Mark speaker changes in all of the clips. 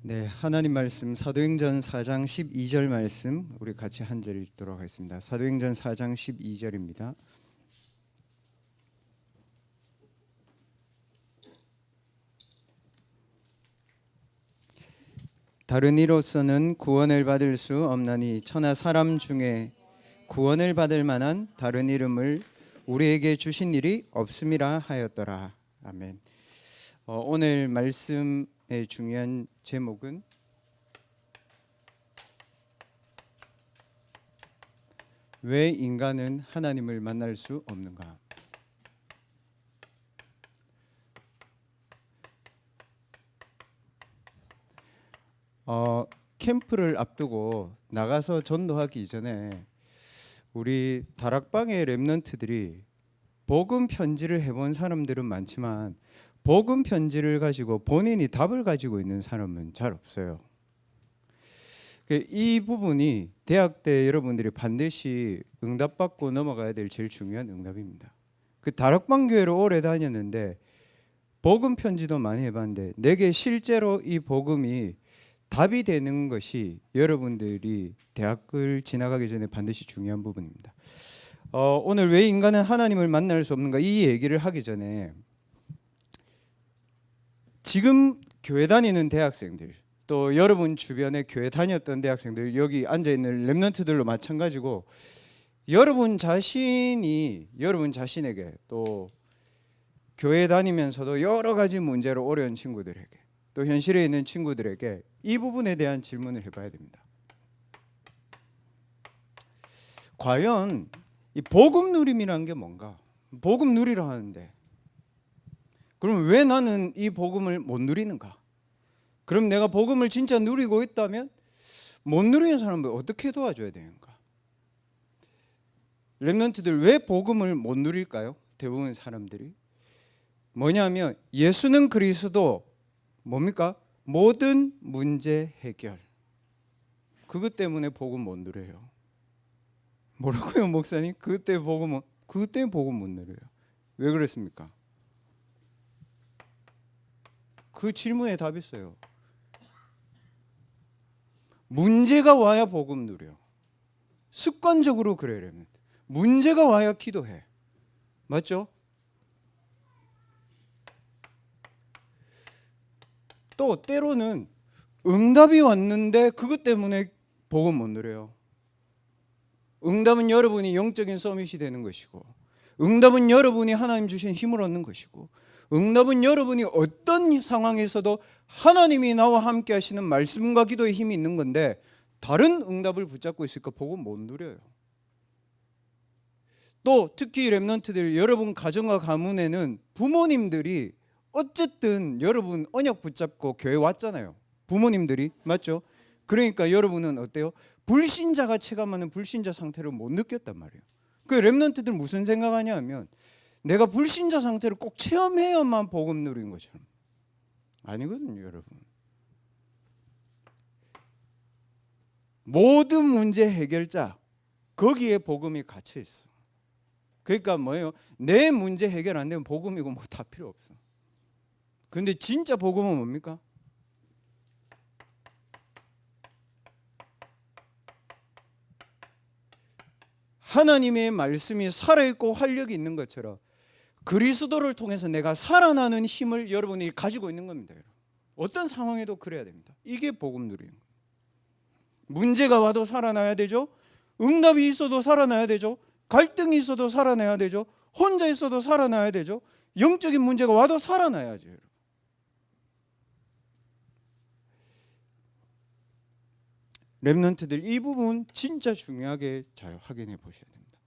Speaker 1: 네, 하나님 말씀 사도행전 4장 12절 말씀 우리 같이 한 절 읽도록 하겠습니다. 사도행전 4장 12절입니다. 다른 이로서는 구원을 받을 수 없나니 천하 사람 중에 구원을 받을 만한 다른 이름을 우리에게 주신 일이 없음이라 하였더라. 아멘. 오늘 말씀의 중요한 제목은 왜 인간은 하나님을 만날 수 없는가? 캠프를 앞두고 나가서 전도하기 이전에 우리 다락방의 렘넌트들이 복음 편지를 해본 사람들은 많지만 복음 편지를 가지고 본인이 답을 가지고 있는 사람은 잘 없어요. 이 부분이 대학 때 여러분들이 반드시 응답받고 넘어가야 될 제일 중요한 응답입니다. 그 다락방 교회를 오래 다녔는데 복음 편지도 많이 해봤는데 내게 실제로 이 복음이 답이 되는 것이 여러분들이 대학을 지나가기 전에 반드시 중요한 부분입니다. 오늘 왜 인간은 하나님을 만날 수 없는가 이 얘기를 하기 전에 지금 교회 다니는 대학생들 또 여러분 주변에 교회 다녔던 대학생들 여기 앉아있는 렘넌트들로 마찬가지고 여러분 자신에게 또 교회 다니면서도 여러 가지 문제로 어려운 친구들에게 또 현실에 있는 친구들에게 이 부분에 대한 질문을 해봐야 됩니다. 과연 이 복음 누림이라는 게 뭔가? 복음 누리라 하는데 그럼 왜 나는 이 복음을 못 누리는가? 그럼 내가 복음을 진짜 누리고 있다면 못 누리는 사람을 어떻게 도와줘야 되는가? 렘넌트들 왜 복음을 못 누릴까요? 대부분 사람들이 뭐냐면 예수는 그리스도 뭡니까? 모든 문제 해결. 그것 때문에 복음 못 누려요. 뭐라고요, 목사님? 그것 때문에 복음 못 누려요. 왜 그랬습니까? 그 질문에 답이 있어요. 문제가 와야 복음 누려. 습관적으로 그래요. 문제가 와야 기도해. 맞죠? 또 때로는 응답이 왔는데 그것 때문에 복음 못 누려요. 응답은 여러분이 영적인 서밋이 되는 것이고 응답은 여러분이 하나님 주신 힘을 얻는 것이고 응답은 여러분이 어떤 상황에서도 하나님이 나와 함께 하시는 말씀과 기도의 힘이 있는 건데 다른 응답을 붙잡고 있으니까 복음 못 누려요. 또 특히 렘넌트들 여러분 가정과 가문에는 부모님들이 어쨌든 여러분 언약 붙잡고 교회 왔잖아요. 부모님들이 맞죠? 그러니까 여러분은 어때요? 불신자가 체감하는 불신자 상태를 못 느꼈단 말이에요. 그 렘넌트들 무슨 생각하냐 하면 내가 불신자 상태를 꼭 체험해야만 복음 누린 것처럼. 아니거든요, 여러분. 모든 문제 해결자 거기에 복음이 갇혀 있어. 그러니까 뭐예요? 내 문제 해결 안 되면 복음이고 뭐 다 필요 없어. 근데 진짜 복음은 뭡니까? 하나님의 말씀이 살아있고 활력이 있는 것처럼 그리스도를 통해서 내가 살아나는 힘을 여러분이 가지고 있는 겁니다. 여러분. 어떤 상황에도 그래야 됩니다. 이게 복음 누리는 거예요. 문제가 와도 살아나야 되죠. 응답이 있어도 살아나야 되죠. 갈등이 있어도 살아나야 되죠. 혼자 있어도 살아나야 되죠. 영적인 문제가 와도 살아나야죠. 여러분. 렘넌트들 이 부분 진짜 중요하게 잘 확인해 보셔야 됩니다.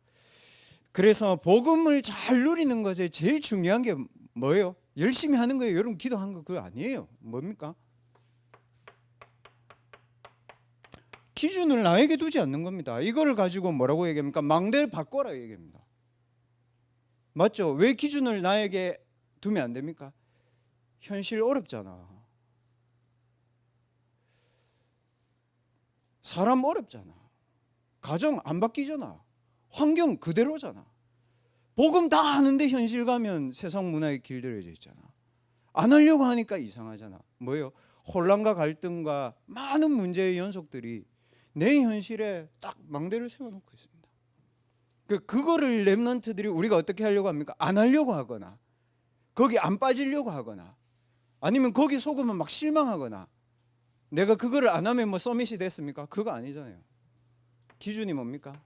Speaker 1: 그래서 복음을 잘 누리는 것에 제일 중요한 게 뭐예요? 열심히 하는 거예요. 여러분 기도하는 거 그거 아니에요. 뭡니까? 기준을 나에게 두지 않는 겁니다. 이걸 가지고 뭐라고 얘기합니까? 망대를 바꿔라 얘기합니다. 맞죠? 왜 기준을 나에게 두면 안 됩니까? 현실 어렵잖아. 사람 어렵잖아. 가정 안 바뀌잖아. 환경 그대로잖아. 복음 다 하는데 현실 가면 세상 문화에 길들여져 있잖아. 안 하려고 하니까 이상하잖아. 뭐예요? 혼란과 갈등과 많은 문제의 연속들이 내 현실에 딱 망대를 세워놓고 있습니다. 그거를 렘넌트들이 우리가 어떻게 하려고 합니까? 안 하려고 하거나 거기 안 빠지려고 하거나 아니면 거기 속으면 막 실망하거나 내가 그거를 안 하면 뭐 서밋이 됐습니까? 그거 아니잖아요. 기준이 뭡니까?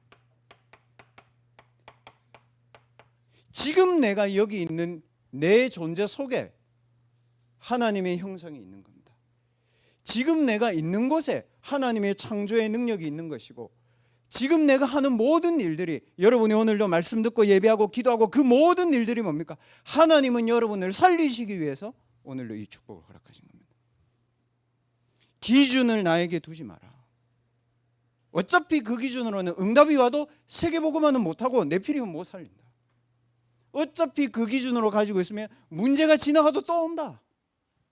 Speaker 1: 지금 내가 여기 있는 내 존재 속에 하나님의 형상이 있는 겁니다. 지금 내가 있는 곳에 하나님의 창조의 능력이 있는 것이고 지금 내가 하는 모든 일들이 여러분이 오늘도 말씀 듣고 예배하고 기도하고 그 모든 일들이 뭡니까? 하나님은 여러분을 살리시기 위해서 오늘도 이 축복을 허락하신 겁니다. 기준을 나에게 두지 마라. 어차피 그 기준으로는 응답이 와도 세계복음화는 못하고 내 필이면 못 살린다. 어차피 그 기준으로 가지고 있으면 문제가 지나가도 또 온다.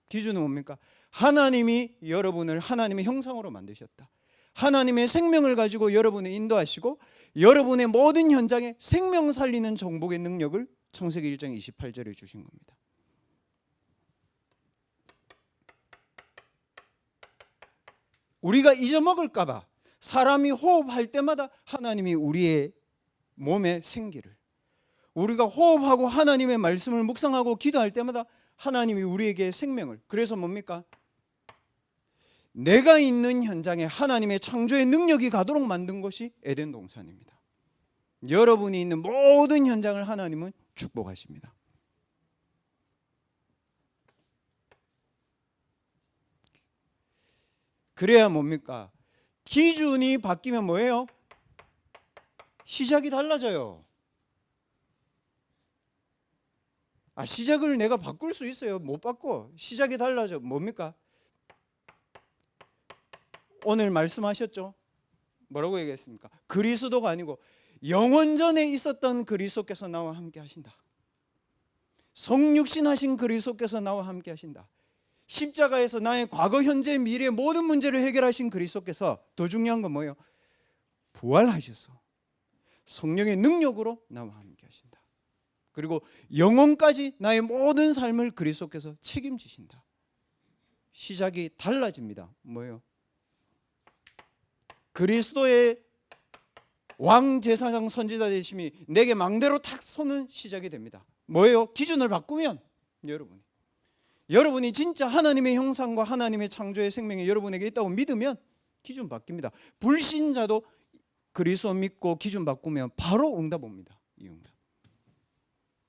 Speaker 1: 기준은 뭡니까? 하나님이 여러분을 하나님의 형상으로 만드셨다. 하나님의 생명을 가지고 여러분을 인도하시고 여러분의 모든 현장에 생명 살리는 정복의 능력을 창세기 1장 28절에 주신 겁니다. 우리가 잊어먹을까 봐 사람이 호흡할 때마다 하나님이 우리의 몸의 생기를, 우리가 호흡하고 하나님의 말씀을 묵상하고 기도할 때마다 하나님이 우리에게 생명을, 그래서 뭡니까? 내가 있는 현장에 하나님의 창조의 능력이 가도록 만든 것이 에덴 동산입니다. 여러분이 있는 모든 현장을 하나님은 축복하십니다. 그래야 뭡니까? 기준이 바뀌면 뭐예요? 시작이 달라져요. 시작을 내가 바꿀 수 있어요? 못 바꿔. 시작이 달라져. 뭡니까? 오늘 말씀하셨죠? 뭐라고 얘기했습니까? 그리스도가 아니고 영원전에 있었던 그리스도께서 나와 함께 하신다. 성육신하신 그리스도께서 나와 함께 하신다. 십자가에서 나의 과거, 현재, 미래 모든 문제를 해결하신 그리스도께서 더 중요한 건 뭐예요? 부활하셔서 성령의 능력으로 나와 함께 하신다. 그리고 영원까지 나의 모든 삶을 그리스도께서 책임지신다. 시작이 달라집니다. 뭐예요? 그리스도의 왕제사장 선지자 되심이 내게 망대로 탁 서는 시작이 됩니다. 뭐예요? 기준을 바꾸면 여러분이 진짜 하나님의 형상과 하나님의 창조의 생명이 여러분에게 있다고 믿으면 기준 바뀝니다. 불신자도 그리스도 믿고 기준 바꾸면 바로 응답 옵니다. 이 응답.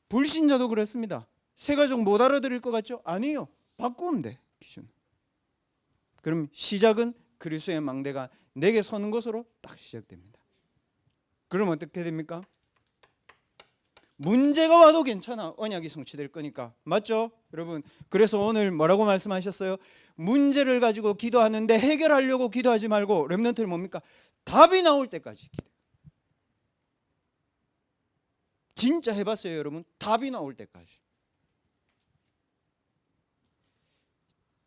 Speaker 1: 불신자도 그렇습니다. 새 가족 못 알아들을 것 같죠? 아니에요. 바꾸면 돼. 기준. 그럼 시작은 그리스도의 망대가 내게 서는 것으로 딱 시작됩니다. 그럼 어떻게 됩니까? 문제가 와도 괜찮아. 언약이 성취될 거니까. 맞죠? 여러분, 그래서 오늘 뭐라고 말씀하셨어요? 문제를 가지고 기도하는데 해결하려고 기도하지 말고 렘넌트는 뭡니까? 답이 나올 때까지 기도. 진짜 해봤어요, 여러분? 답이 나올 때까지.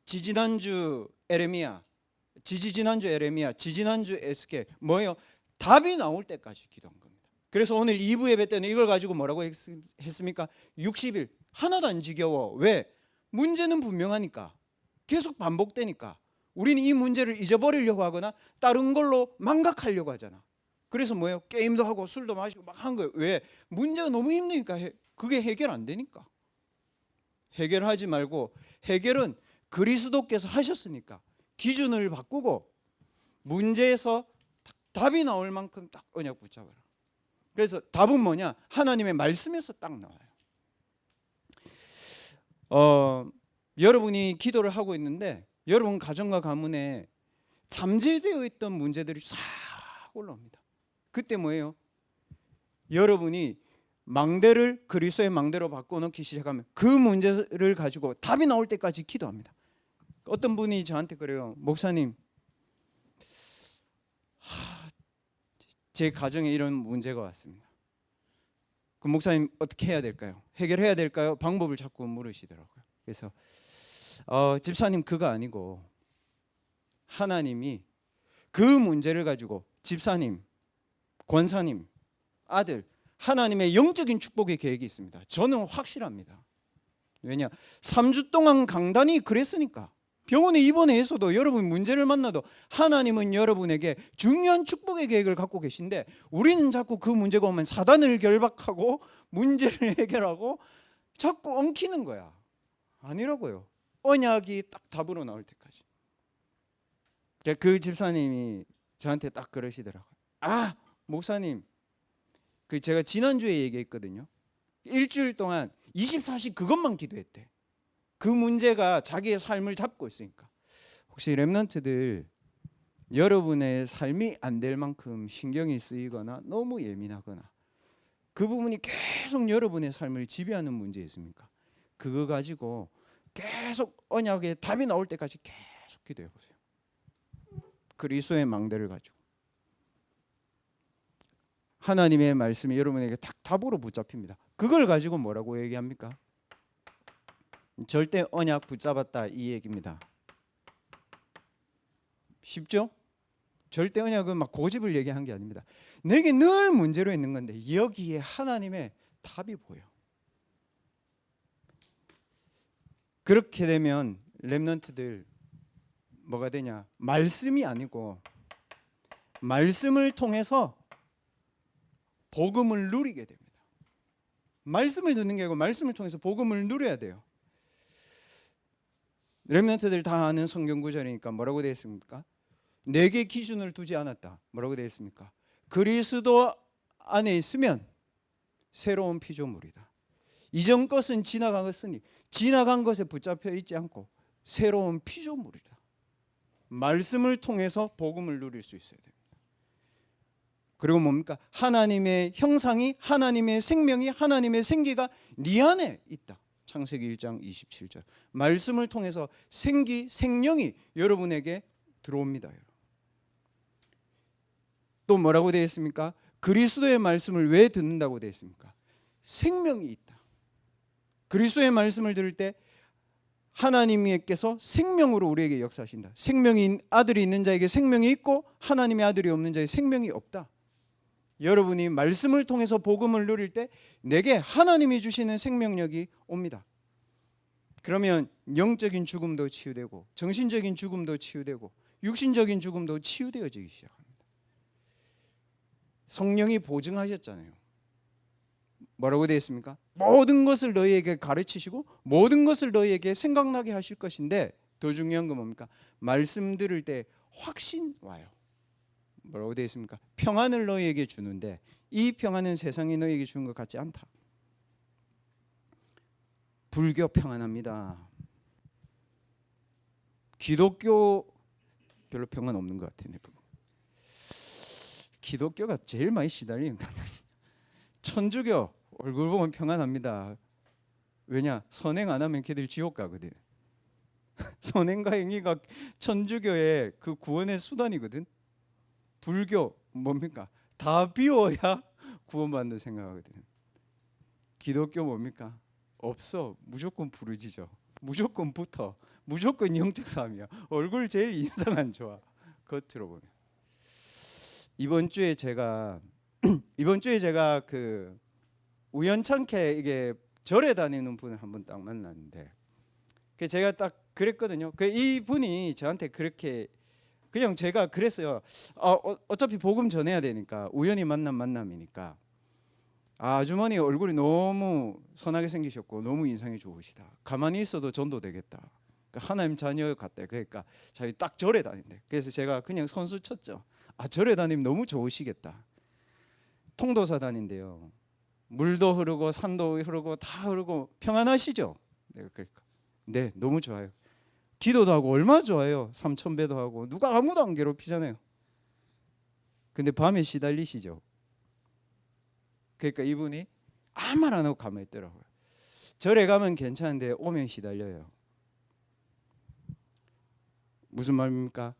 Speaker 1: 지지난주 에레미야, 지지난주 에스겔, 뭐예요? 답이 나올 때까지 기도한 겁니다. 그래서 오늘 2부 예배 때는 이걸 가지고 뭐라고 했습니까? 60일 하나도 안 지겨워. 왜? 문제는 분명하니까. 계속 반복되니까. 우리는 이 문제를 잊어버리려고 하거나 다른 걸로 망각하려고 하잖아. 그래서 뭐예요? 게임도 하고 술도 마시고 막 한 거예요. 왜? 문제가 너무 힘드니까. 그게 해결 안 되니까. 해결하지 말고, 해결은 그리스도께서 하셨으니까 기준을 바꾸고 문제에서 답이 나올 만큼 딱 언약 붙잡아라. 그래서 답은 뭐냐? 하나님의 말씀에서 딱 나와요. 여러분이 기도를 하고 있는데 여러분 가정과 가문에 잠재되어 있던 문제들이 싹 올라옵니다. 그때 뭐예요? 여러분이 망대를 그리스도의 망대로 바꿔놓기 시작하면 그 문제를 가지고 답이 나올 때까지 기도합니다. 어떤 분이 저한테 그래요. 목사님, 제 가정에 이런 문제가 왔습니다. 그 목사님 어떻게 해야 될까요? 해결해야 될까요? 방법을 자꾸 물으시더라고요. 그래서 집사님, 그거 아니고 하나님이 그 문제를 가지고 집사님, 권사님, 아들, 하나님의 영적인 축복의 계획이 있습니다. 저는 확실합니다. 왜냐? 3주 동안 강단이 그랬으니까. 병원에 입원해서도 여러분 문제를 만나도 하나님은 여러분에게 중요한 축복의 계획을 갖고 계신데 우리는 자꾸 그 문제가 오면 사단을 결박하고 문제를 해결하고 자꾸 엉키는 거야. 아니라고요. 언약이 딱 답으로 나올 때까지. 그 집사님이 저한테 딱 그러시더라고요. 아, 목사님, 그 제가 지난주에 얘기했거든요. 일주일 동안 24시 그것만 기도했대. 그 문제가 자기의 삶을 잡고 있으니까. 혹시 렘넌트들 여러분의 삶이 안 될 만큼 신경이 쓰이거나 너무 예민하거나 그 부분이 계속 여러분의 삶을 지배하는 문제 있습니까? 그거 가지고 계속 언약의 답이 나올 때까지 계속 기도해 보세요. 그리스도의 망대를 가지고 하나님의 말씀이 여러분에게 딱 답으로 붙잡힙니다. 그걸 가지고 뭐라고 얘기합니까? 절대 언약 붙잡았다 이 얘기입니다. 쉽죠? 절대 언약은 막 고집을 얘기한 게 아닙니다. 내게 늘 문제로 있는 건데 여기에 하나님의 답이 보여. 그렇게 되면 렘넌트들 뭐가 되냐? 말씀이 아니고 말씀을 통해서 복음을 누리게 됩니다. 말씀을 듣는 게 아니고 말씀을 통해서 복음을 누려야 돼요. 렘넌트들 다 아는 성경 구절이니까 뭐라고 되어 있습니까? 내게 기준을 두지 않았다. 뭐라고 되어 있습니까? 그리스도 안에 있으면 새로운 피조물이다. 이전 것은 지나갔으니 지나간 것에 붙잡혀 있지 않고 새로운 피조물이다. 말씀을 통해서 복음을 누릴 수 있어야 됩니다. 그리고 뭡니까? 하나님의 형상이, 하나님의 생명이, 하나님의 생기가 네 안에 있다. 창세기 1장 27절. 말씀을 통해서 생기, 생명이 여러분에게 들어옵니다. 또 뭐라고 되어 있습니까? 그리스도의 말씀을 왜 듣는다고 되어 있습니까? 생명이 있다. 그리스도의 말씀을 들을 때 하나님께서 생명으로 우리에게 역사하신다. 생명인 아들이 있는 자에게 생명이 있고 하나님의 아들이 없는 자에게 생명이 없다. 여러분이 말씀을 통해서 복음을 누릴 때 내게 하나님이 주시는 생명력이 옵니다. 그러면 영적인 죽음도 치유되고 정신적인 죽음도 치유되고 육신적인 죽음도 치유되어지기 시작합니다. 성령이 보증하셨잖아요. 뭐라고 되어 있습니까? 모든 것을 너희에게 가르치시고 모든 것을 너희에게 생각나게 하실 것인데 더 중요한 건 뭡니까? 말씀 들을 때 확신 와요. 뭐라고 되어 있습니까? 평안을 너희에게 주는데 이 평안은 세상이 너희에게 주는 것 같지 않다. 불교 평안합니다. 기독교 별로 평안 없는 것 같아요. 기독교가 제일 많이 시달리는 것 같아요. 천주교 얼굴 보면 평안합니다. 왜냐? 선행 안 하면 걔들 지옥 가거든. 선행과 행위가 천주교의 그 구원의 수단이거든. 불교 뭡니까? 다 비워야 구원받는 생각하거든. 기독교 뭡니까? 없어. 무조건 부르짖어. 무조건 붙어. 무조건 영적 싸움이야. 얼굴 제일 인상 안 좋아. 겉으로 보면. 이번 주에 제가 그 우연찮게 이게 절에 다니는 분을 한번 딱 만났는데 제가 딱 그랬거든요. 이 분이 저한테 그렇게 그냥 제가 그랬어요. 어차피 복음 전해야 되니까 우연히 만난 만남이니까 아주머니 얼굴이 너무 선하게 생기셨고 너무 인상이 좋으시다. 가만히 있어도 전도 되겠다. 하나님 자녀 같대. 그러니까 자기 딱 절에 다닌대. 그래서 제가 그냥 선수 쳤죠. 절에 다니면 너무 좋으시겠다. 통도사 다닌대요. 물도 흐르고 산도 흐르고 다 흐르고 평안하시죠? 내가 그러니까 네, 너무 좋아요. 기도도 하고 얼마나 좋아요. 삼천배도 하고 누가 아무도 안 괴롭히잖아요. 근데 밤에 시달리시죠. 그러니까 이분이 아무 말 안 하고 가만히 있더라고요. 절에 가면 괜찮은데 오면 시달려요. 무슨 말입니까?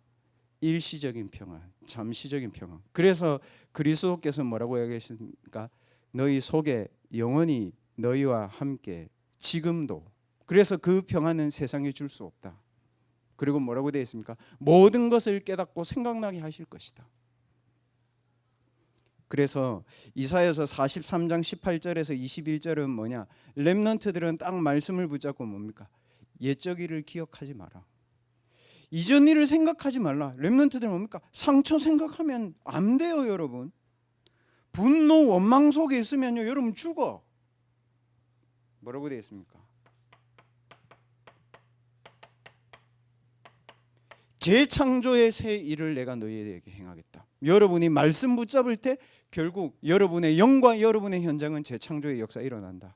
Speaker 1: 일시적인 평안, 잠시적인 평안. 그래서 그리스도께서 뭐라고 얘기하십니까? 너희 속에 영원히 너희와 함께 지금도. 그래서 그 평안은 세상에 줄 수 없다. 그리고 뭐라고 되어 있습니까? 모든 것을 깨닫고 생각나게 하실 것이다. 그래서 이사야서 43장 18절에서 21절은 뭐냐? 렘넌트들은 딱 말씀을 붙잡고 뭡니까? 옛적 일을 기억하지 마라. 이전 일을 생각하지 말라. 렘넌트들 뭡니까? 상처 생각하면 안 돼요, 여러분. 분노, 원망 속에 있으면요, 여러분 죽어. 뭐라고 되어 있습니까? 재창조의 새 일을 내가 너희에게 행하겠다. 여러분이 말씀 붙잡을 때 결국 여러분의 영과 여러분의 현장은 재창조의 역사가 일어난다.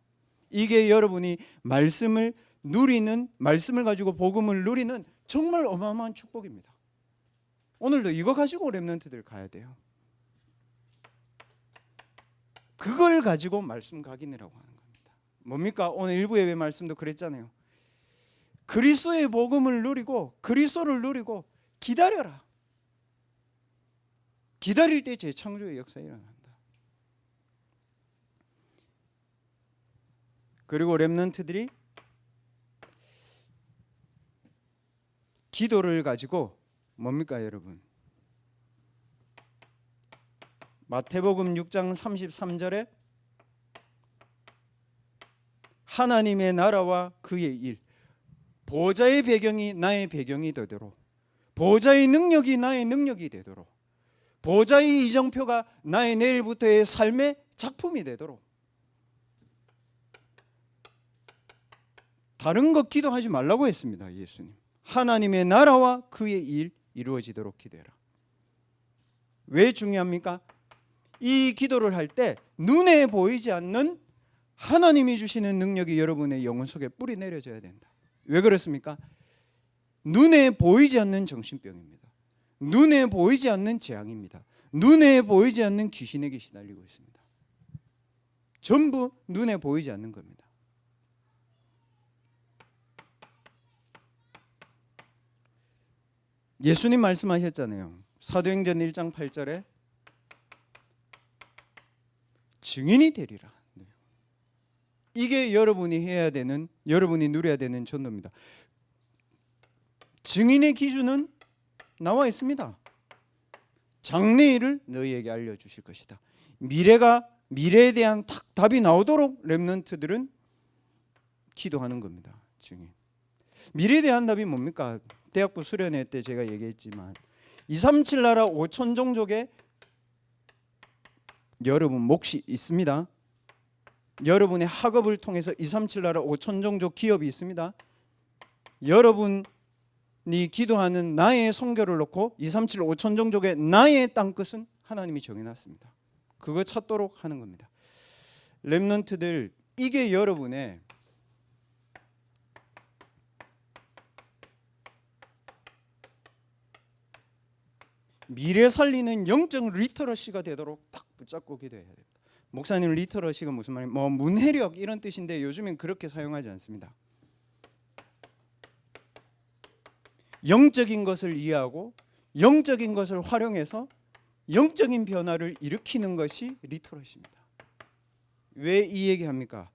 Speaker 1: 이게 여러분이 말씀을 누리는, 말씀을 가지고 복음을 누리는 정말 어마어마한 축복입니다. 오늘도 이거 가지고 렘넌트들 가야 돼요. 그걸 가지고 말씀 각인이라고 하는 겁니다. 뭡니까? 오늘 일부 예배 말씀도 그랬잖아요. 그리스도의 복음을 누리고 그리스도를 누리고 기다려라. 기다릴 때 재창조의 역사가 일어난다. 그리고 렘넌트들이 기도를 가지고 뭡니까 여러분? 마태복음 6장 33절에 하나님의 나라와 그의 일, 보좌의 배경이 나의 배경이 되도록, 보좌의 능력이 나의 능력이 되도록, 보좌의 이정표가 나의 내일부터의 삶의 작품이 되도록. 다른 것 기도하지 말라고 했습니다. 예수님. 하나님의 나라와 그의 일 이루어지도록 기도해라. 왜 중요합니까? 이 기도를 할 때 눈에 보이지 않는 하나님이 주시는 능력이 여러분의 영혼 속에 뿌리 내려져야 된다. 왜 그렇습니까? 눈에 보이지 않는 정신병입니다. 눈에 보이지 않는 재앙입니다. 눈에 보이지 않는 귀신에게 시달리고 있습니다. 전부 눈에 보이지 않는 겁니다. 예수님 말씀하셨잖아요. 사도행전 1장 8절에 증인이 되리라. 이게 여러분이 해야 되는, 여러분이 누려야 되는 전도입니다. 증인의 기준은 나와 있습니다. 장래일을 너희에게 알려주실 것이다. 미래에 대한 답이 나오도록 렘넌트들은 기도하는 겁니다. 증인. 미래에 대한 답이 뭡니까? 대학부 수련회 때 제가 얘기했지만 237 나라 5천 종족에 여러분 몫이 있습니다. 여러분의 학업을 통해서 237 나라 5천 종족 기업이 있습니다. 여러분이 기도하는 나의 선교를 놓고 237 5천 종족의 나의 땅끝은 하나님이 정해놨습니다. 그거 찾도록 하는 겁니다. 렘넌트들, 이게 여러분의 미래 살리는 영적 리터러시가 되도록 딱 붙잡고 기도해야 됩니다. 목사님, 리터러시가 무슨 말이에요? 뭐 문해력 이런 뜻인데 요즘엔 그렇게 사용하지 않습니다. 영적인 것을 이해하고 영적인 것을 활용해서 영적인 변화를 일으키는 것이 리터러시입니다. 왜 이 얘기합니까?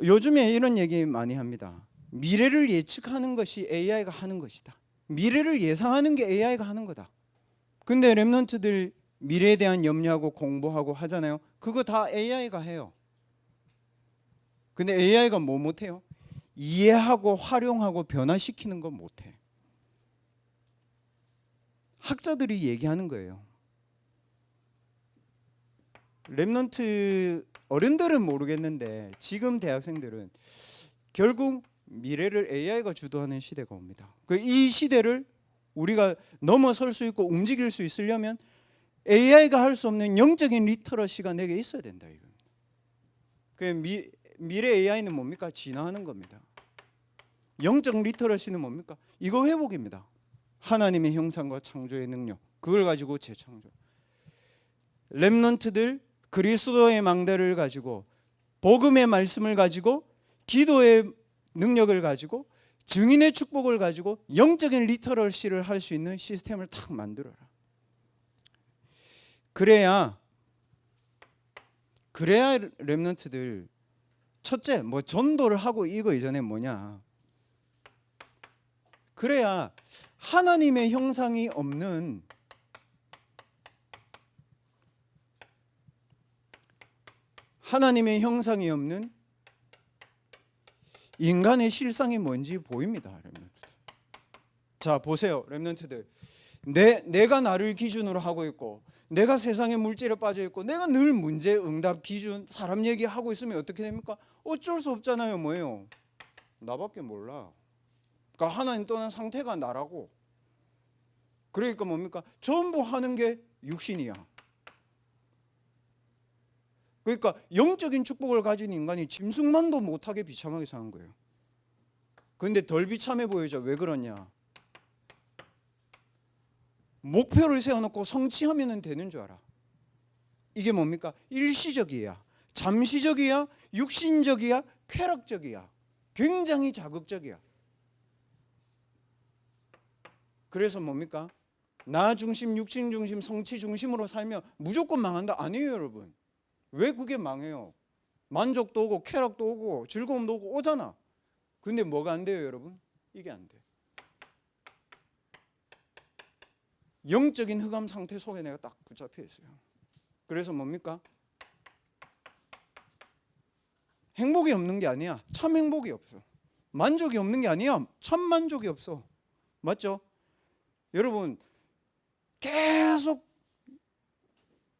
Speaker 1: 요즘에 이런 얘기 많이 합니다. 미래를 예측하는 것이 AI가 하는 것이다. 미래를 예상하는 게 AI가 하는 거다. 근데 렘넌트들 미래에 대한 염려하고 공부하고 하잖아요. 그거 다 AI가 해요. 근데 AI가 뭐 못해요? 이해하고 활용하고 변화시키는 건 못해. 학자들이 얘기하는 거예요. 렘넌트 어른들은 모르겠는데 지금 대학생들은 결국 미래를 AI가 주도하는 시대가 옵니다. 이 시대를 우리가 넘어설 수 있고 움직일 수 있으려면 AI가 할 수 없는 영적인 리터러시가 내게 있어야 된다. 미래 AI는 뭡니까? 진화하는 겁니다. 영적 리터러시는 뭡니까? 이거 회복입니다. 하나님의 형상과 창조의 능력, 그걸 가지고 재창조. 렘넌트들 그리스도의 망대를 가지고 복음의 말씀을 가지고 기도의 능력을 가지고 증인의 축복을 가지고 영적인 리터러시를 할 수 있는 시스템을 탁 만들어라. 그래야 렘넌트들 첫째 뭐 전도를 하고 이거 이전에 뭐냐. 그래야 하나님의 형상이 없는 인간의 실상이 뭔지 보입니다. 자 보세요, 렘넌트들. 내가 나를 기준으로 하고 있고, 내가 세상의 물질에 빠져 있고, 내가 늘 문제, 응답, 기준, 사람 얘기하고 있으면 어떻게 됩니까? 어쩔 수 없잖아요. 뭐예요? 나밖에 몰라. 그러니까 하나님 떠난 상태가 나라고. 그러니까 뭡니까? 전부 하는 게 육신이야. 그러니까 영적인 축복을 가진 인간이 짐승만도 못하게 비참하게 사는 거예요. 그런데 덜 비참해 보이죠. 왜 그러냐? 목표를 세워놓고 성취하면 되는 줄 알아. 이게 뭡니까? 일시적이야, 잠시적이야, 육신적이야, 쾌락적이야. 굉장히 자극적이야. 그래서 뭡니까? 나 중심, 육신 중심, 성취 중심으로 살면 무조건 망한다? 아니에요, 여러분. 왜 그게 망해요? 만족도 오고 쾌락도 오고 즐거움도 오고 오잖아. 근데 뭐가 안 돼요, 여러분? 이게 안 돼. 영적인 흑암 상태 속에 내가 딱 붙잡혀 있어요. 그래서 뭡니까? 행복이 없는 게 아니야. 참 행복이 없어. 만족이 없는 게 아니야. 참 만족이 없어. 맞죠? 여러분, 계속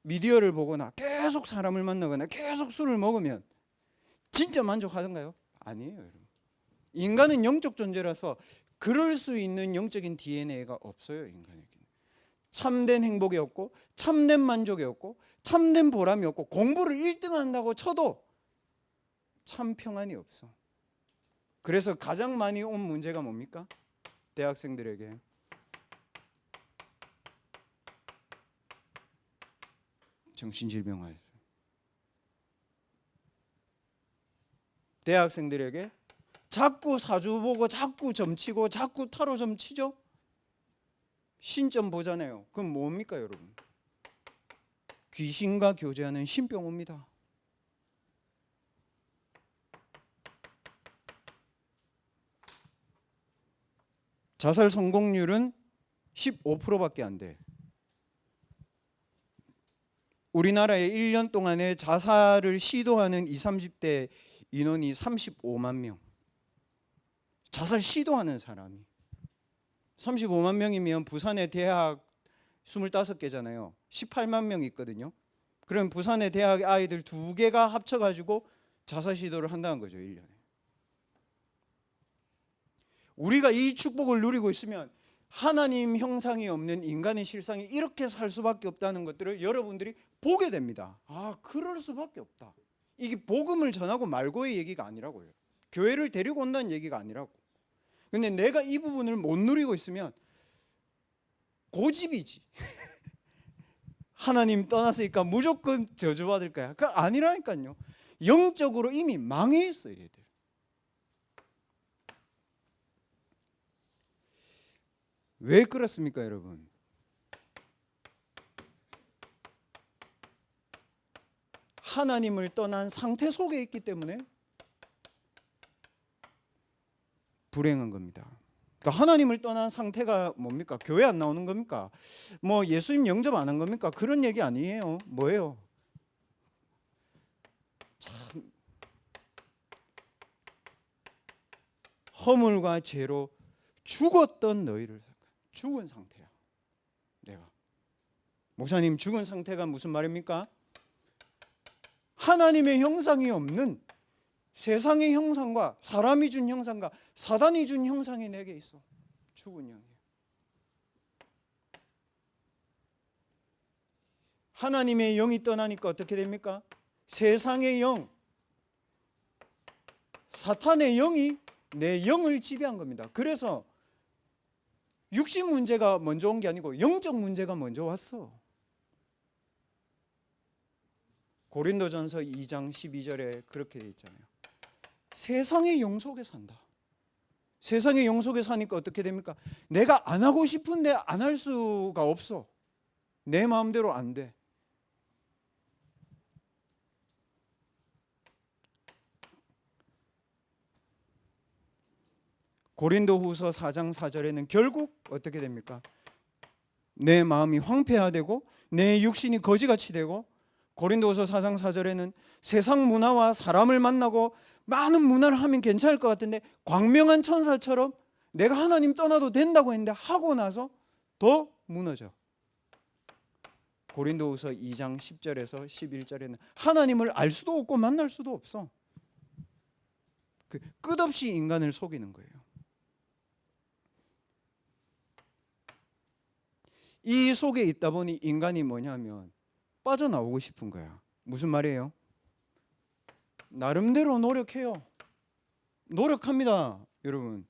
Speaker 1: 미디어를 보거나 계속 사람을 만나거나 계속 술을 먹으면 진짜 만족하던가요? 아니에요, 여러분. 인간은 영적 존재라서 그럴 수 있는 영적인 DNA가 없어요, 인간에게는. 참된 행복이 없고, 참된 만족이 없고, 참된 보람이 없고, 공부를 1등 한다고 쳐도 참 평안이 없어. 그래서 가장 많이 온 문제가 뭡니까? 대학생들에게 정신질병화였어요. 대학생들에게 자꾸 사주 보고 자꾸 점치고 자꾸 타로 점치죠. 신점 보잖아요. 그럼 뭡니까, 여러분? 귀신과 교제하는 신병호입니다. 자살 성공률은 15%밖에 안 돼. 우리나라에 1년 동안에 자살을 시도하는 20, 30대 인원이 35만 명. 자살 시도하는 사람이 35만 명이면 부산의 대학 25개잖아요. 18만 명이 있거든요. 그럼 부산의 대학 아이들 2개가 합쳐가지고 자살 시도를 한다는 거죠, 1년에. 우리가 이 축복을 누리고 있으면 하나님 형상이 없는 인간의 실상이 이렇게 살 수밖에 없다는 것들을 여러분들이 보게 됩니다. 아, 그럴 수밖에 없다. 이게 복음을 전하고 말고의 얘기가 아니라고요. 교회를 데리고 온다는 얘기가 아니라고. 근데 내가 이 부분을 못 누리고 있으면 고집이지. 하나님 떠났으니까 무조건 저주받을 거야. 그거 아니라니까요. 영적으로 이미 망해 있어요, 얘들. 왜 그렇습니까, 여러분? 하나님을 떠난 상태 속에 있기 때문에 불행한 겁니다. 그러니까 하나님을 떠난 상태가 뭡니까? 교회 안 나오는 겁니까? 뭐 예수님 영접 안 한 겁니까? 그런 얘기 아니에요. 뭐예요? 참 허물과 죄로 죽었던 너희를, 죽은 상태야. 내가 목사님, 죽은 상태가 무슨 말입니까? 하나님의 형상이 없는 세상의 형상과 사람이 준 형상과 사단이 준 형상이 내게 있어. 죽은 영이에요. 하나님의 영이 떠나니까 어떻게 됩니까? 세상의 영, 사탄의 영이 내 영을 지배한 겁니다. 그래서 육신 문제가 먼저 온 게 아니고 영적 문제가 먼저 왔어. 고린도전서 2장 12절에 그렇게 돼 있잖아요. 세상의 영 속에 산다. 세상의 영 속에 사니까 어떻게 됩니까? 내가 안 하고 싶은데 안 할 수가 없어. 내 마음대로 안 돼. 고린도후서 4장 4절에는 결국 어떻게 됩니까? 내 마음이 황폐화되고 내 육신이 거지같이 되고, 고린도후서 4장 4절에는 세상 문화와 사람을 만나고 많은 문화를 하면 괜찮을 것 같은데 광명한 천사처럼 내가 하나님 떠나도 된다고 했는데 하고 나서 더 무너져. 고린도후서 2장 10절에서 11절에는 하나님을 알 수도 없고 만날 수도 없어. 끝없이 인간을 속이는 거예요. 이 속에 있다 보니 인간이 뭐냐면 빠져나오고 싶은 거야. 무슨 말이에요? 나름대로 노력해요. 노력합니다, 여러분.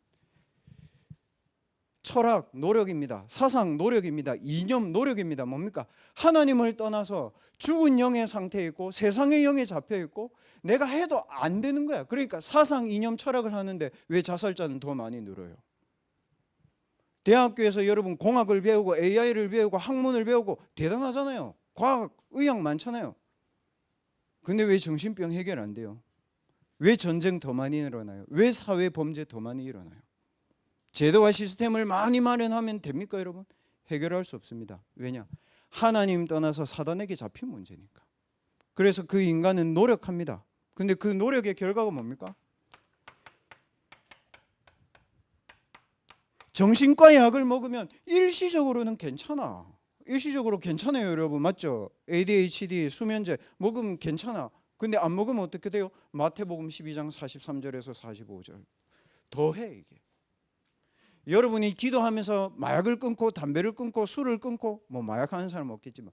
Speaker 1: 철학 노력입니다. 사상 노력입니다. 이념 노력입니다. 뭡니까? 하나님을 떠나서 죽은 영의 상태에 있고 세상의 영에 잡혀 있고 내가 해도 안 되는 거야. 그러니까 사상, 이념, 철학을 하는데 왜 자살자는 더 많이 늘어요? 대학교에서 여러분 공학을 배우고 AI를 배우고 학문을 배우고 대단하잖아요. 과학, 의학 많잖아요. 근데 왜 정신병 해결 안 돼요? 왜 전쟁 더 많이 일어나요? 왜 사회 범죄 더 많이 일어나요? 제도와 시스템을 많이 마련하면 됩니까, 여러분? 해결할 수 없습니다. 왜냐? 하나님 떠나서 사단에게 잡힌 문제니까. 그래서 그 인간은 노력합니다. 근데 그 노력의 결과가 뭡니까? 정신과 약을 먹으면 일시적으로는 괜찮아. 일시적으로 괜찮아요, 여러분. 맞죠? ADHD, 수면제 먹으면 괜찮아. 근데 안 먹으면 어떻게 돼요? 마태복음 12장 43절에서 45절. 더해 이게. 여러분이 기도하면서 마약을 끊고 담배를 끊고 술을 끊고 뭐 마약하는 사람 없겠지만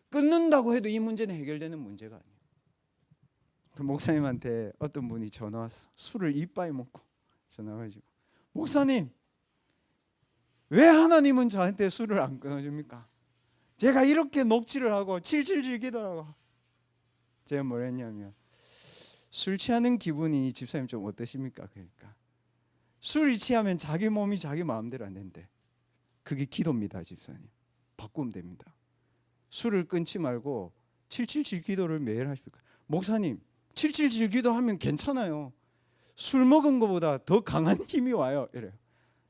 Speaker 1: 끊는다고 해도 이 문제는 해결되는 문제가 아니에요. 그 목사님한테 어떤 분이 전화 왔어. 술을 이빠이 먹고 전화가지고 목사님 왜 하나님은 저한테 술을 안 끊어줍니까? 제가 이렇게 녹취를 하고 칠칠질 기도하고 제가 뭘 했냐면 술 취하는 기분이 집사님 좀 어떠십니까? 그러니까 술이 취하면 자기 몸이 자기 마음대로 안 된대. 그게 기도입니다, 집사님. 바꾸면 됩니다. 술을 끊지 말고 777 기도를 매일 하십니까? 목사님, 777 기도하면 괜찮아요. 술 먹은 것보다 더 강한 힘이 와요. 이래요.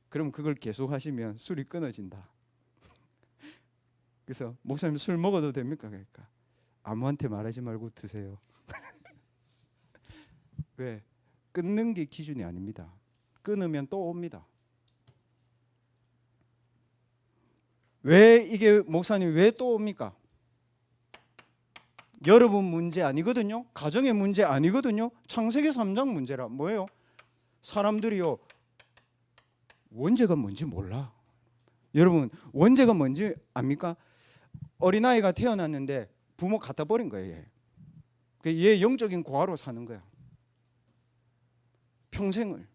Speaker 1: 그럼 그걸 계속 하시면 술이 끊어진다. 그래서 목사님 술 먹어도 됩니까? 그러니까 아무한테 말하지 말고 드세요. 왜? 끊는 게 기준이 아닙니다. 끊으면 또 옵니다. 왜 이게 목사님 왜 또 옵니까? 여러분 문제 아니거든요. 가정의 문제 아니거든요. 창세기 3장 문제라. 뭐예요? 사람들이요 원죄가 뭔지 몰라. 여러분 원죄가 뭔지 압니까? 어린아이가 태어났는데 부모 갖다 버린 거예요. 얘 영적인 고아로 사는 거야. 평생을.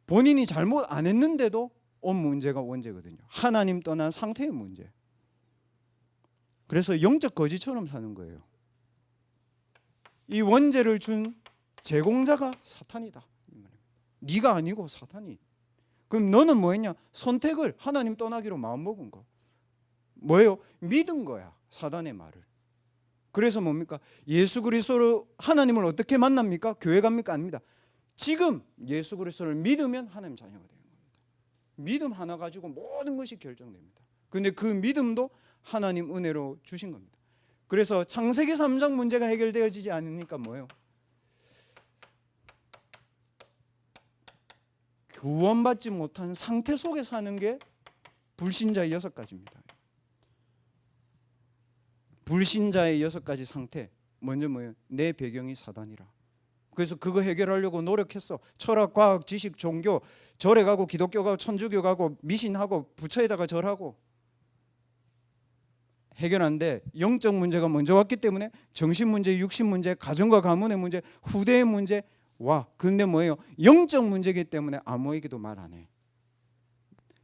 Speaker 1: 본인이 잘못 안 했는데도 온 문제가 원죄거든요. 하나님 떠난 상태의 문제. 그래서 영적 거지처럼 사는 거예요. 이 원죄를 준 제공자가 사탄이다. 네가 아니고 사탄이. 그럼 너는 뭐 했냐? 선택을 하나님 떠나기로 마음먹은 거. 뭐예요? 믿은 거야. 사단의 말을. 그래서 뭡니까? 예수 그리스도로 하나님을 어떻게 만납니까? 교회 갑니까? 아닙니다. 지금 예수 그리스도를 믿으면 하나님 자녀가 되는 겁니다. 믿음 하나 가지고 모든 것이 결정됩니다. 그런데 그 믿음도 하나님 은혜로 주신 겁니다. 그래서 창세기 3장 문제가 해결되어지지 않으니까 뭐예요? 구원받지 못한 상태 속에 사는 게 불신자의 6가지입니다. 불신자의 6가지 상태. 먼저 뭐예요? 내 배경이 사단이라. 그래서 그거 해결하려고 노력했어. 철학, 과학, 지식, 종교, 절에 가고 기독교 가고 천주교 가고 미신하고 부처에다가 절하고 해결 안 돼. 영적 문제가 먼저 왔기 때문에 정신 문제, 육신 문제, 가정과 가문의 문제, 후대의 문제 와. 근데 뭐예요? 영적 문제이기 때문에 아무에게도 말 안 해.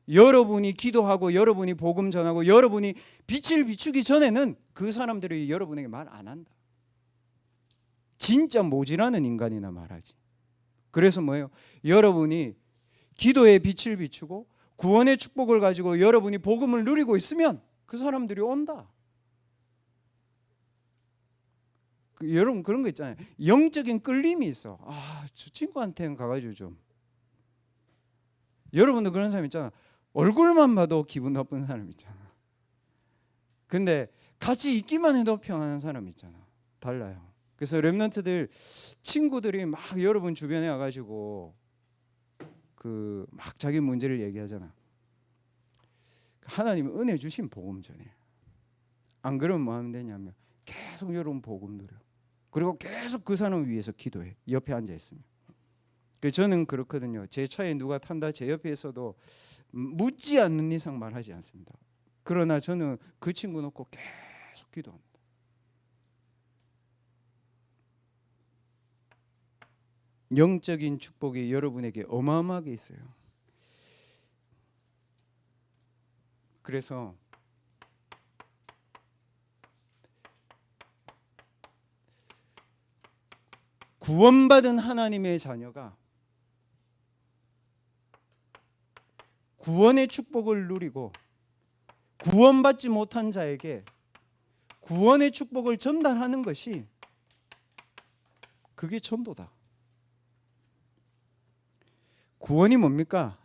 Speaker 1: 여러분이 기도하고 여러분이 복음 전하고 여러분이 빛을 비추기 전에는 그 사람들이 여러분에게 말 안 한다. 진짜 모질하는 인간이나 말하지. 그래서 뭐예요? 여러분이 기도의 빛을 비추고 구원의 축복을 가지고 여러분이 복음을 누리고 있으면 그 사람들이 온다. 여러분 그런 거 있잖아요. 영적인 끌림이 있어. 저 친구한테는 가가지고 좀. 여러분도 그런 사람 있잖아. 얼굴만 봐도 기분 나쁜 사람 있잖아. 근데 같이 있기만 해도 평안한 사람 있잖아. 달라요. 그래서 렘넌트들 친구들이 막 여러분 주변에 와가지고 그 막 자기 문제를 얘기하잖아. 하나님은 은혜 주신 복음 전해. 안 그러면 뭐 하면 되냐면 계속 여러분 복음 누려. 그리고 계속 그 사람을 위해서 기도해. 옆에 앉아 있으면. 저는 그렇거든요. 제 차에 누가 탄다 제 옆에 있어도 묻지 않는 이상 말하지 않습니다. 그러나 저는 그 친구 놓고 계속 기도합니다. 영적인 축복이 여러분에게 어마어마하게 있어요. 그래서 구원받은 하나님의 자녀가 구원의 축복을 누리고 구원받지 못한 자에게 구원의 축복을 전달하는 것이 그게 전도다. 구원이 뭡니까?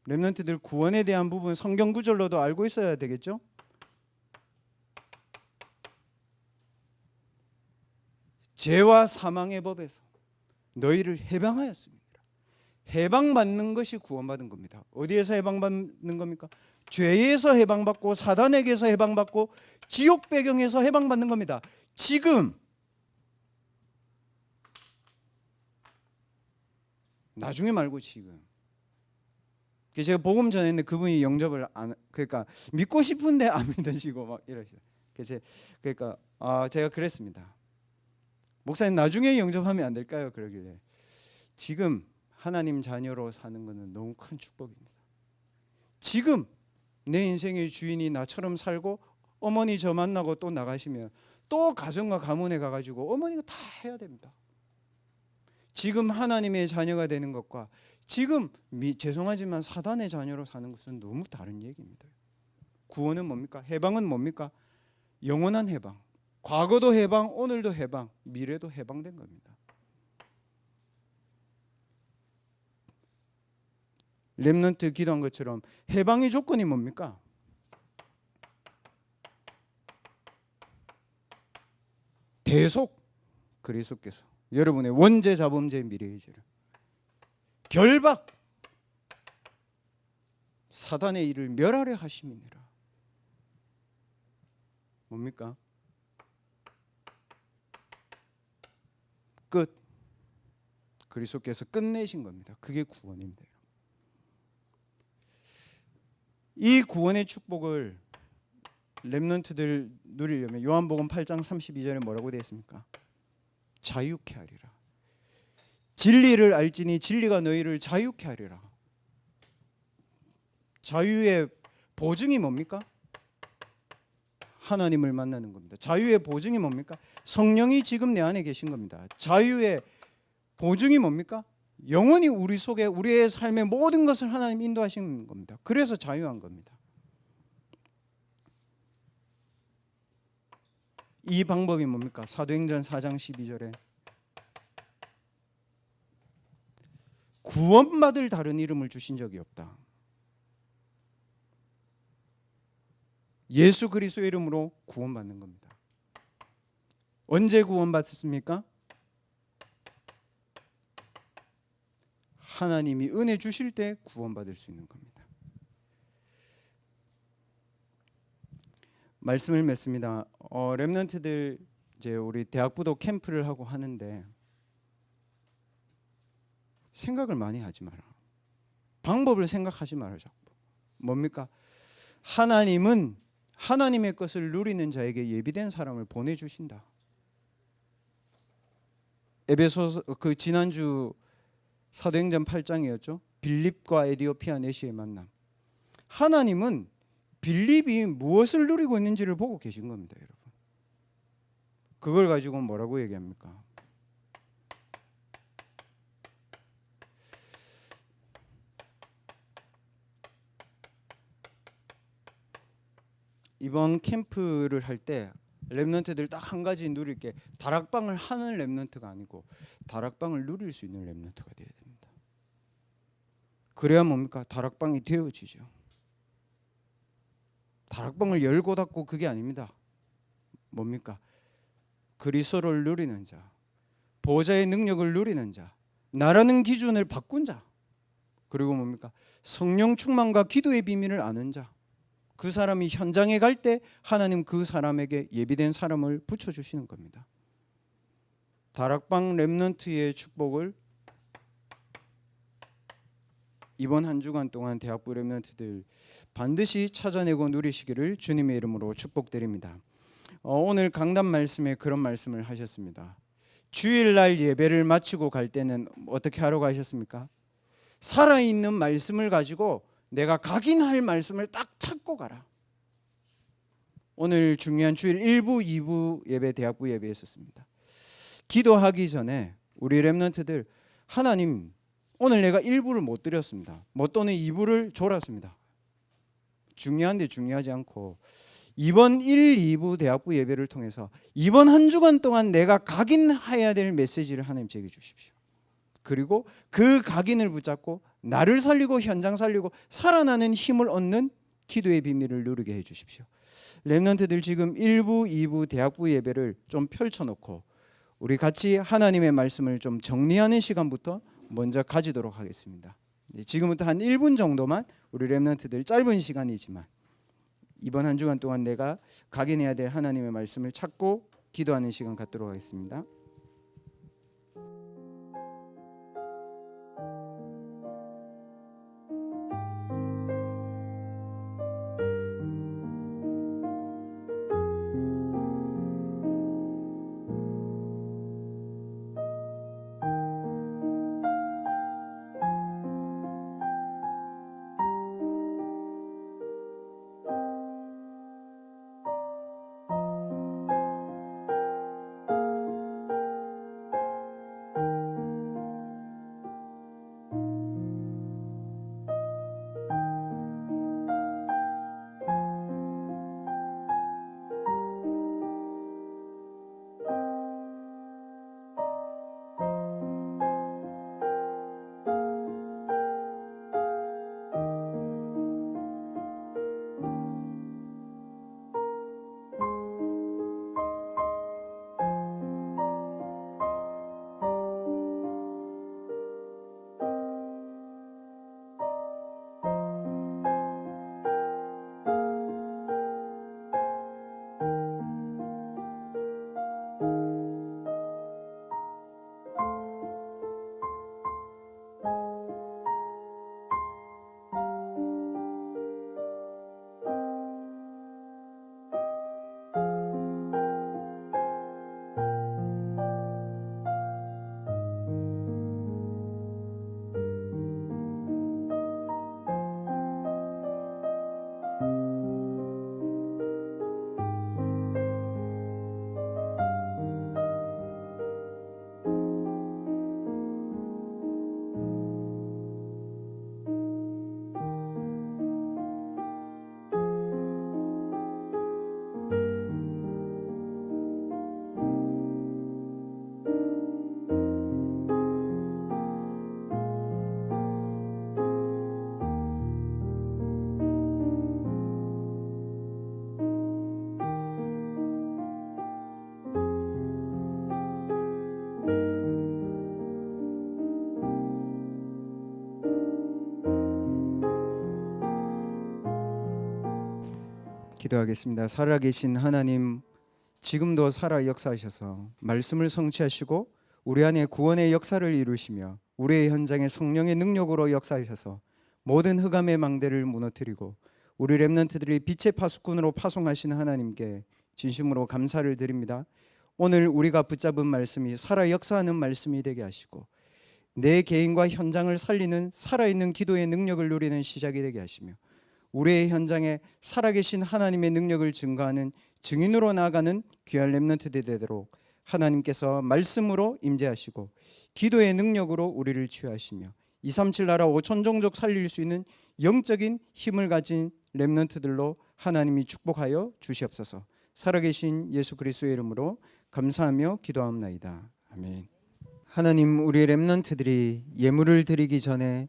Speaker 1: 렘넌트들 구원에 대한 부분 성경 구절로도 알고 있어야 되겠죠? 죄와 사망의 법에서 너희를 해방하였습니다. 해방받는 것이 구원받은 겁니다. 어디에서 해방받는 겁니까? 죄에서 해방받고 사단에게서 해방받고 지옥 배경에서 해방받는 겁니다. 지금 나중에 말고 지금. 제가 복음 전했는데 그분이 영접을 안, 그러니까 믿고 싶은데 안 믿으시고 막 이러시죠. 그러니까 제가 그랬습니다. 목사님 나중에 영접하면 안 될까요? 그러길래 지금 하나님 자녀로 사는 것은 너무 큰 축복입니다. 지금 내 인생의 주인이 나처럼 살고 어머니 저 만나고 또 나가시면 또 가정과 가문에 가가지고 어머니가 다 해야 됩니다. 지금 하나님의 자녀가 되는 것과 지금 죄송하지만 사단의 자녀로 사는 것은 너무 다른 얘기입니다. 구원은 뭡니까? 해방은 뭡니까? 영원한 해방. 과거도 해방, 오늘도 해방, 미래도 해방된 겁니다. 렘넌트 기도한 것처럼 해방의 조건이 뭡니까? 대속 그리스도께서 여러분의 원죄 자범죄 미래의 죄를 결박 사단의 일을 멸하려 하심이니라. 뭡니까? 끝. 그리스도께서 끝내신 겁니다. 그게 구원입니다. 이 구원의 축복을 렘넌트들 누리려면 요한복음 8장 32절에 뭐라고 되어 있습니까? 자유케 하리라. 진리를 알지니 진리가 너희를 자유케 하리라. 자유의 보증이 뭡니까? 하나님을 만나는 겁니다. 자유의 보증이 뭡니까? 성령이 지금 내 안에 계신 겁니다. 자유의 보증이 뭡니까? 영원히 우리 속에 우리의 삶의 모든 것을 하나님 인도하시는 겁니다. 그래서 자유한 겁니다. 이 방법이 뭡니까? 사도행전 4장 12절에 구원받을 다른 이름을 주신 적이 없다. 예수 그리스도의 이름으로 구원받는 겁니다. 언제 구원받습니까? 하나님이 은혜 주실 때 구원받을 수 있는 겁니다. 말씀을 맺습니다. 렘넌트들 이제 우리 대학부도 캠프를 하고 하는데 생각을 많이 하지 마라. 방법을 생각하지 마라. 자꾸. 뭡니까? 하나님은 하나님의 것을 누리는 자에게 예비된 사람을 보내주신다. 에베소서 그 지난주 사도행전 8장이었죠. 빌립과 에디오피아 내시의 만남. 하나님은 빌립이 무엇을 누리고 있는지를 보고 계신 겁니다, 여러분. 그걸 가지고 뭐라고 얘기합니까? 이번 캠프를 할 때 렘넌트들 딱 한 가지 누릴 게 다락방을 하는 렘넌트가 아니고 다락방을 누릴 수 있는 렘넌트가 되어야 됩니다. 그래야 뭡니까? 다락방이 되어지죠. 다락방을 열고 닫고 그게 아닙니다. 뭡니까? 그리스도를 누리는 자, 보호자의 능력을 누리는 자, 나라는 기준을 바꾼 자, 그리고 뭡니까? 성령 충만과 기도의 비밀을 아는 자, 그 사람이 현장에 갈 때 하나님 그 사람에게 예비된 사람을 붙여주시는 겁니다. 다락방 렘넌트의 축복을 이번 한 주간 동안 대학부 렘넌트들 반드시 찾아내고 누리시기를 주님의 이름으로 축복드립니다. 오늘 강단 말씀에 그런 말씀을 하셨습니다. 주일날 예배를 마치고 갈 때는 어떻게 하러 가셨습니까? 살아있는 말씀을 가지고 내가 각인할 말씀을 딱 찾고 가라. 오늘 중요한 주일 1부, 2부 예배, 대학부 예배 있었습니다. 기도하기 전에 우리 렘넌트들, 하나님 오늘 내가 1부를 못 드렸습니다. 또는 2부를 졸았습니다. 중요한데 중요하지 않고 이번 1, 2부 대학부 예배를 통해서 이번 한 주간 동안 내가 각인해야 될 메시지를 하나님 제게 주십시오. 그리고 그 각인을 붙잡고 나를 살리고 현장 살리고 살아나는 힘을 얻는 기도의 비밀을 누리게 해 주십시오. 렘넌트들 지금 1부, 2부 대학부 예배를 좀 펼쳐놓고 우리 같이 하나님의 말씀을 좀 정리하는 시간부터 먼저 가지도록 하겠습니다. 지금부터 한 1분 정도만 우리 렘넌트들 짧은 시간이지만 이번 한 주간 동안 내가 각인해야 될 하나님의 말씀을 찾고 기도하는 시간 갖도록 하겠습니다. 기도하겠습니다. 살아계신 하나님, 지금도 살아 역사하셔서 말씀을 성취하시고 우리 안에 구원의 역사를 이루시며 우리의 현장에 성령의 능력으로 역사하셔서 모든 흑암의 망대를 무너뜨리고 우리 렘넌트들이 빛의 파수꾼으로 파송하신 하나님께 진심으로 감사를 드립니다. 오늘 우리가 붙잡은 말씀이 살아 역사하는 말씀이 되게 하시고 내 개인과 현장을 살리는 살아있는 기도의 능력을 누리는 시작이 되게 하시며 우리의 현장에 살아계신 하나님의 능력을 증거하는 증인으로 나아가는 귀한 렘넌트들이 되도록 하나님께서 말씀으로 임재하시고 기도의 능력으로 우리를 치유하시며 237 나라 5천 종족 살릴 수 있는 영적인 힘을 가진 렘넌트들로 하나님이 축복하여 주시옵소서. 살아계신 예수 그리스도의 이름으로 감사하며 기도합나이다. 아멘. 하나님, 우리 렘넌트들이 예물을 드리기 전에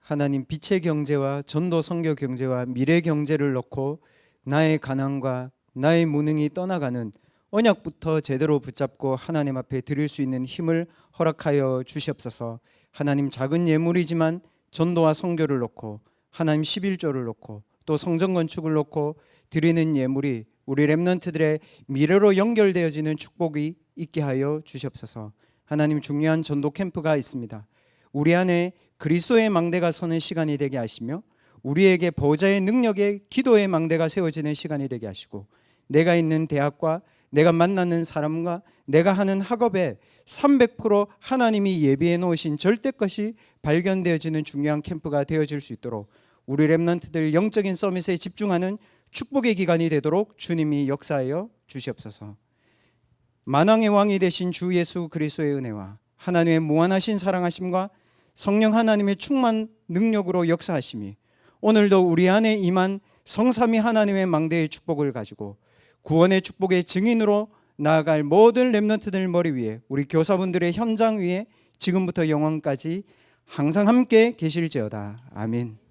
Speaker 1: 하나님 빛의 경제와 전도 선교 경제와 미래 경제를 넣고 나의 가난과 나의 무능이 떠나가는 언약부터 제대로 붙잡고 하나님 앞에 드릴 수 있는 힘을 허락하여 주시옵소서. 하나님, 작은 예물이지만 전도와 선교를 놓고 하나님 11조를 놓고 또 성전 건축을 놓고 드리는 예물이 우리 렘넌트들의 미래로 연결되어지는 축복이 있게 하여 주시옵소서. 하나님, 중요한 전도 캠프가 있습니다. 우리 안에 그리스도의 망대가 서는 시간이 되게 하시며 우리에게 보호자의 능력의 기도의 망대가 세워지는 시간이 되게 하시고 내가 있는 대학과 내가 만나는 사람과 내가 하는 학업에 300% 하나님이 예비해 놓으신 절대 것이 발견되어지는 중요한 캠프가 되어질 수 있도록 우리 렘넌트들 영적인 서밋에 집중하는 축복의 기간이 되도록 주님이 역사하여 주시옵소서. 만왕의 왕이 되신 주 예수 그리스도의 은혜와 하나님의 무한하신 사랑하심과 성령 하나님의 충만 능력으로 역사하심이 오늘도 우리 안에 임한 성삼위 하나님의 망대의 축복을 가지고 구원의 축복의 증인으로 나아갈 모든 렘넌트들 머리 위에 우리 교사분들의 현장 위에 지금부터 영원까지 항상 함께 계실지어다. 아멘.